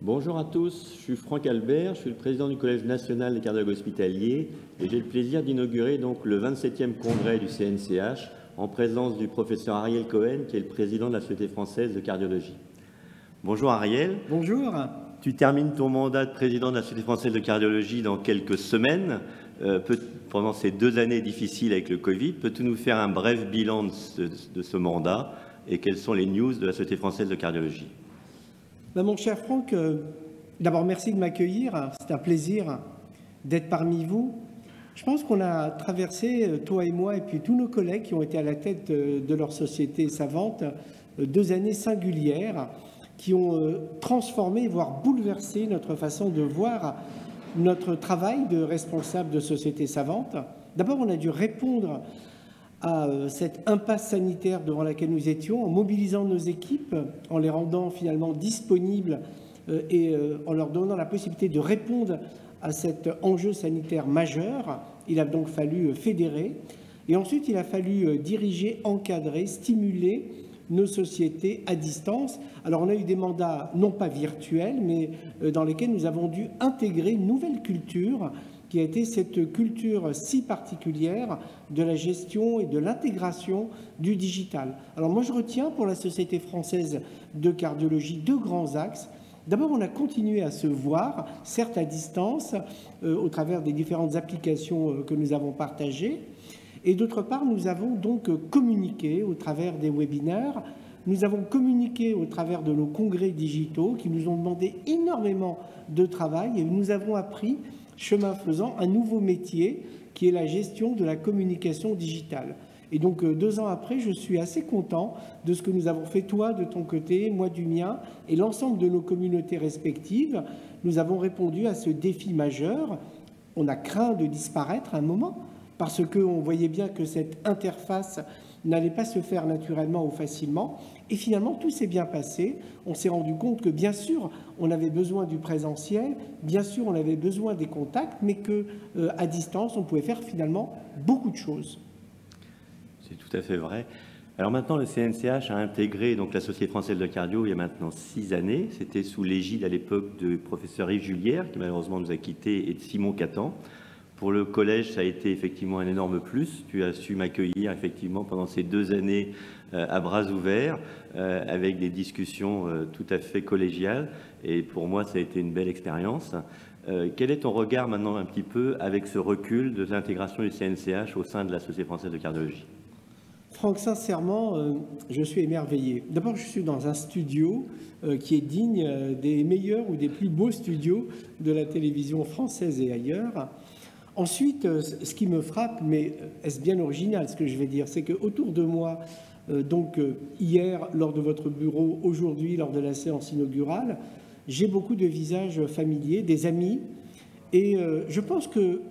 Bonjour à tous, je suis Franck Albert, je suis le président du Collège national des cardiologues hospitaliers et j'ai le plaisir d'inaugurer donc le 27e congrès du CNCH en présence du professeur Ariel Cohen qui est le président de la Société française de cardiologie. Bonjour Ariel. Bonjour. Tu termines ton mandat de président de la Société française de cardiologie dans quelques semaines. Pendant ces 2 années difficiles avec le Covid, peux-tu nous faire un bref bilan de ce mandat et quelles sont les news de la Société française de cardiologie? Mon cher Franck, d'abord merci de m'accueillir. C'est un plaisir d'être parmi vous. Je pense qu'on a traversé, toi et moi, et puis tous nos collègues qui ont été à la tête de leur société savante, 2 années singulières qui ont transformé, voire bouleversé notre façon de voir notre travail de responsable de société savante. D'abord, on a dû répondre à cette impasse sanitaire devant laquelle nous étions, en mobilisant nos équipes, en les rendant finalement disponibles et en leur donnant la possibilité de répondre à cet enjeu sanitaire majeur. Il a donc fallu fédérer et ensuite il a fallu diriger, encadrer, stimuler nos sociétés à distance. Alors on a eu des mandats non pas virtuels, mais dans lesquels nous avons dû intégrer une nouvelle culture qui a été cette culture si particulière de la gestion et de l'intégration du digital. Alors moi je retiens pour la Société française de cardiologie 2 grands axes. D'abord, on a continué à se voir, certes à distance, au travers des différentes applications que nous avons partagées. Et d'autre part, nous avons donc communiqué au travers des webinaires, nous avons communiqué au travers de nos congrès digitaux qui nous ont demandé énormément de travail et nous avons appris, chemin faisant, un nouveau métier qui est la gestion de la communication digitale. Et donc 2 ans après, je suis assez content de ce que nous avons fait, toi de ton côté, moi du mien, et l'ensemble de nos communautés respectives. Nous avons répondu à ce défi majeur. On a craint de disparaître à un moment, parce qu'on voyait bien que cette interface n'allait pas se faire naturellement ou facilement. Et finalement, tout s'est bien passé. On s'est rendu compte que, bien sûr, on avait besoin du présentiel, bien sûr, on avait besoin des contacts, mais qu'à distance, on pouvait faire finalement beaucoup de choses. C'est tout à fait vrai. Alors maintenant, le CNCH a intégré donc la Société française de cardio il y a maintenant 6 années. C'était sous l'égide à l'époque du professeur Yves Julière, qui malheureusement nous a quittés, et de Simon Catan. Pour le collège, ça a été effectivement un énorme plus. Tu as su m'accueillir effectivement pendant ces 2 années à bras ouverts, avec des discussions tout à fait collégiales. Et pour moi, ça a été une belle expérience. Quel est ton regard maintenant un petit peu avec ce recul de l'intégration du CNCH au sein de la Société française de cardiologie? Franck, sincèrement, je suis émerveillé. D'abord, je suis dans un studio qui est digne des meilleurs ou des plus beaux studios de la télévision française et ailleurs. Ensuite, ce qui me frappe, mais est-ce bien original ce que je vais dire, c'est qu'autour de moi, hier lors de votre bureau, aujourd'hui lors de la séance inaugurale, j'ai beaucoup de visages familiers, des amis, et je pense que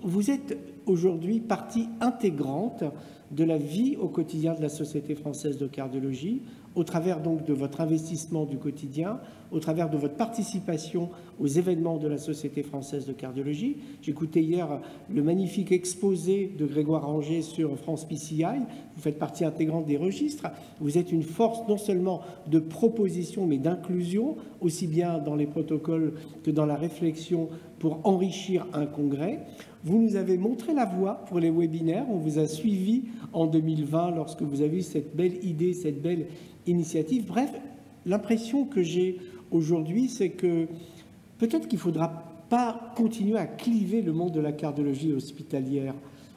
vous êtes aujourd'hui partie intégrante de la vie au quotidien de la Société française de cardiologie, au travers donc de votre investissement du quotidien, au travers de votre participation aux événements de la Société française de cardiologie. J'écoutais hier le magnifique exposé de Grégoire Ranger sur France PCI. Vous faites partie intégrante des registres. Vous êtes une force non seulement de proposition, mais d'inclusion, aussi bien dans les protocoles que dans la réflexion pour enrichir un congrès. Vous nous avez montré la voie pour les webinaires. On vous a suivi en 2020 lorsque vous avez eu cette belle idée, cette belle initiative. Bref, l'impression que j'ai aujourd'hui, c'est que peut-être qu'il ne faudra pas continuer à cliver le monde de la cardiologie hospitalière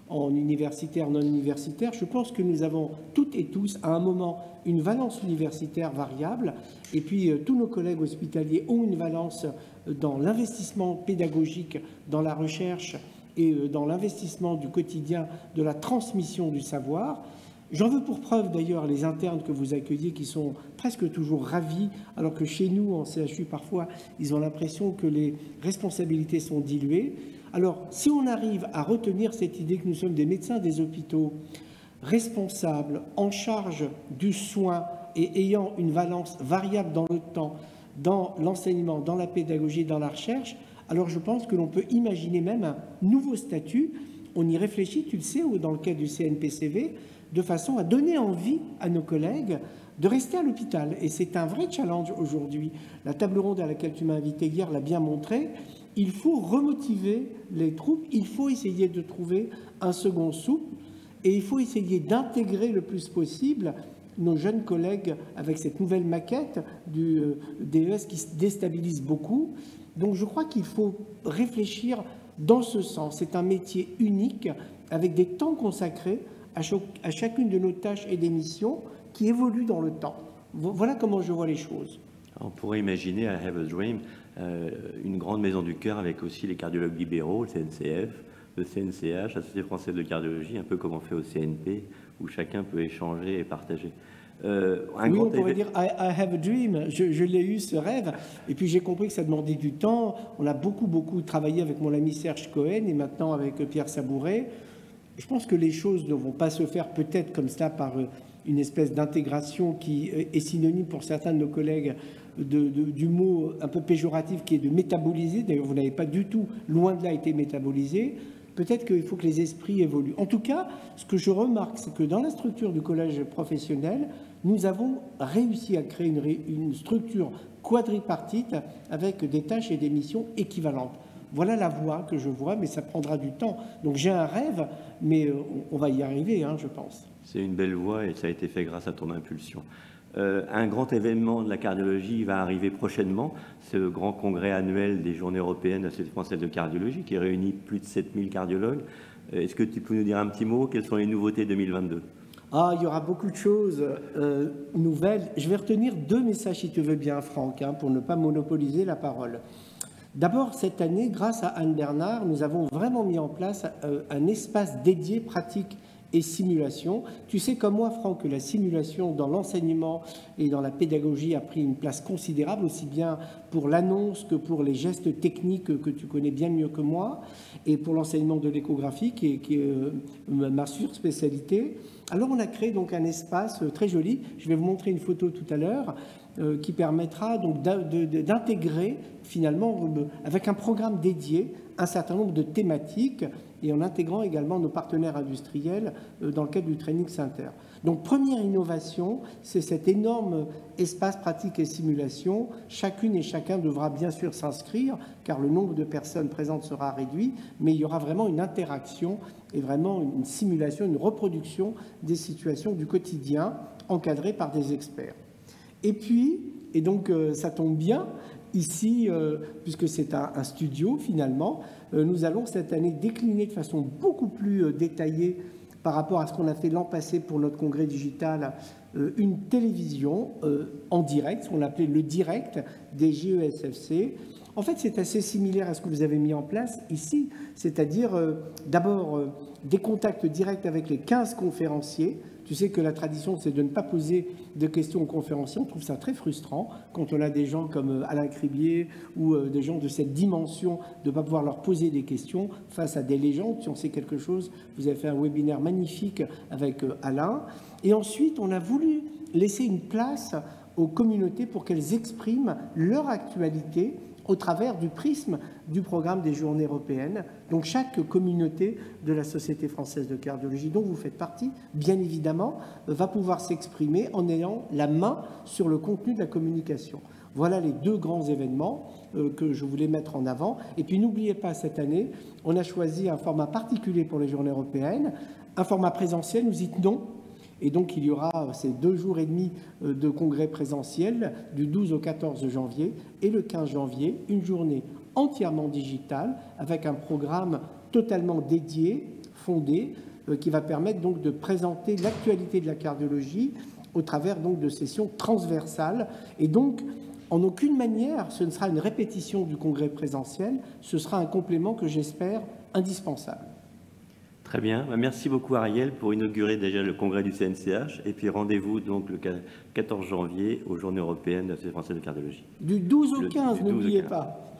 en universitaire, non universitaire. Je pense que nous avons toutes et tous, à un moment, une valence universitaire variable. Et puis, tous nos collègues hospitaliers ont une valence dans l'investissement pédagogique, dans la recherche et dans l'investissement du quotidien de la transmission du savoir. J'en veux pour preuve d'ailleurs les internes que vous accueillez qui sont presque toujours ravis, alors que chez nous, en CHU, parfois, ils ont l'impression que les responsabilités sont diluées. Alors, si on arrive à retenir cette idée que nous sommes des médecins des hôpitaux responsables, en charge du soin et ayant une valence variable dans le temps, dans l'enseignement, dans la pédagogie, dans la recherche, alors je pense que l'on peut imaginer même un nouveau statut. On y réfléchit, tu le sais, dans le cadre du CNPCV, de façon à donner envie à nos collègues de rester à l'hôpital. Et c'est un vrai challenge aujourd'hui. La table ronde à laquelle tu m'as invité hier l'a bien montré. Il faut remotiver les troupes, il faut essayer de trouver un second souffle et il faut essayer d'intégrer le plus possible nos jeunes collègues avec cette nouvelle maquette du DES qui se déstabilise beaucoup. Donc je crois qu'il faut réfléchir dans ce sens. C'est un métier unique avec des temps consacrés à chacune de nos tâches et des missions qui évoluent dans le temps. Voilà comment je vois les choses. On pourrait imaginer, I Have a Dream, une grande maison du cœur avec aussi les cardiologues libéraux, le CNCF, le CNCH, la Société française de cardiologie, un peu comme on fait au CNP, où chacun peut échanger et partager. Oui, on pourrait dire I have a dream, je l'ai eu ce rêve, et puis j'ai compris que ça demandait du temps. On a beaucoup travaillé avec mon ami Serge Cohen et maintenant avec Pierre Sabouret. Je pense que les choses ne vont pas se faire peut-être comme ça par une espèce d'intégration qui est synonyme pour certains de nos collègues du mot un peu péjoratif qui est de métaboliser. D'ailleurs, vous n'avez pas du tout, loin de là, été métabolisé. Peut-être qu'il faut que les esprits évoluent. En tout cas, ce que je remarque, c'est que dans la structure du collège professionnel, nous avons réussi à créer une structure quadripartite avec des tâches et des missions équivalentes. Voilà la voie que je vois, mais ça prendra du temps. Donc j'ai un rêve, mais on va y arriver, hein, je pense. C'est une belle voie et ça a été fait grâce à ton impulsion. Un grand événement de la cardiologie va arriver prochainement, c'est le grand congrès annuel des Journées européennes de la Société française de cardiologie qui réunit plus de 7000 cardiologues. Est-ce que tu peux nous dire un petit mot? Quelles sont les nouveautés 2022? Il y aura beaucoup de choses nouvelles. Je vais retenir 2 messages, si tu veux bien, Franck, hein, pour ne pas monopoliser la parole. D'abord, cette année, grâce à Anne Bernard, nous avons vraiment mis en place un espace dédié pratique et simulation. Tu sais comme moi, Franck, que la simulation dans l'enseignement et dans la pédagogie a pris une place considérable, aussi bien pour l'annonce que pour les gestes techniques que tu connais bien mieux que moi, et pour l'enseignement de l'échographie, qui est ma surspécialité. Alors on a créé donc un espace très joli, je vais vous montrer une photo tout à l'heure, qui permettra donc d'intégrer finalement avec un programme dédié un certain nombre de thématiques et en intégrant également nos partenaires industriels dans le cadre du Training Center. Donc première innovation, c'est cet énorme espace pratique et simulation. Chacune et chacun devra bien sûr s'inscrire car le nombre de personnes présentes sera réduit, mais il y aura vraiment une interaction et vraiment une simulation, une reproduction des situations du quotidien encadrées par des experts. Et puis, et donc ça tombe bien, ici, puisque c'est un studio finalement, nous allons cette année décliner de façon beaucoup plus détaillée par rapport à ce qu'on a fait l'an passé pour notre congrès digital, une télévision en direct, ce qu'on appelait le direct des GESFC. En fait, c'est assez similaire à ce que vous avez mis en place ici, c'est-à-dire d'abord des contacts directs avec les 15 conférenciers. Tu sais que la tradition, c'est de ne pas poser de questions aux conférenciers. On trouve ça très frustrant quand on a des gens comme Alain Cribier ou des gens de cette dimension, de ne pas pouvoir leur poser des questions face à des légendes. Si on sait quelque chose, vous avez fait un webinaire magnifique avec Alain. Et ensuite, on a voulu laisser une place aux communautés pour qu'elles expriment leur actualité au travers du prisme du programme des Journées européennes. Donc chaque communauté de la Société française de cardiologie, dont vous faites partie, bien évidemment, va pouvoir s'exprimer en ayant la main sur le contenu de la communication. Voilà les 2 grands événements que je voulais mettre en avant. Et puis n'oubliez pas, cette année, on a choisi un format particulier pour les Journées européennes, un format présentiel, nous y tenons. Et donc, il y aura ces 2 jours et demi de congrès présentiel du 12 au 14 janvier et le 15 janvier, une journée entièrement digitale avec un programme totalement dédié, fondé, qui va permettre donc de présenter l'actualité de la cardiologie au travers donc de sessions transversales. Et donc, en aucune manière, ce ne sera une répétition du congrès présentiel, ce sera un complément que j'espère indispensable. Très bien. Merci beaucoup Ariel pour inaugurer déjà le congrès du CNCH et puis rendez-vous donc le 14 janvier aux Journées européennes de la Société française de cardiologie. Du 12 au 15, n'oubliez pas.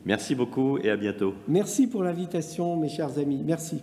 Merci beaucoup et à bientôt. Merci pour l'invitation, mes chers amis. Merci.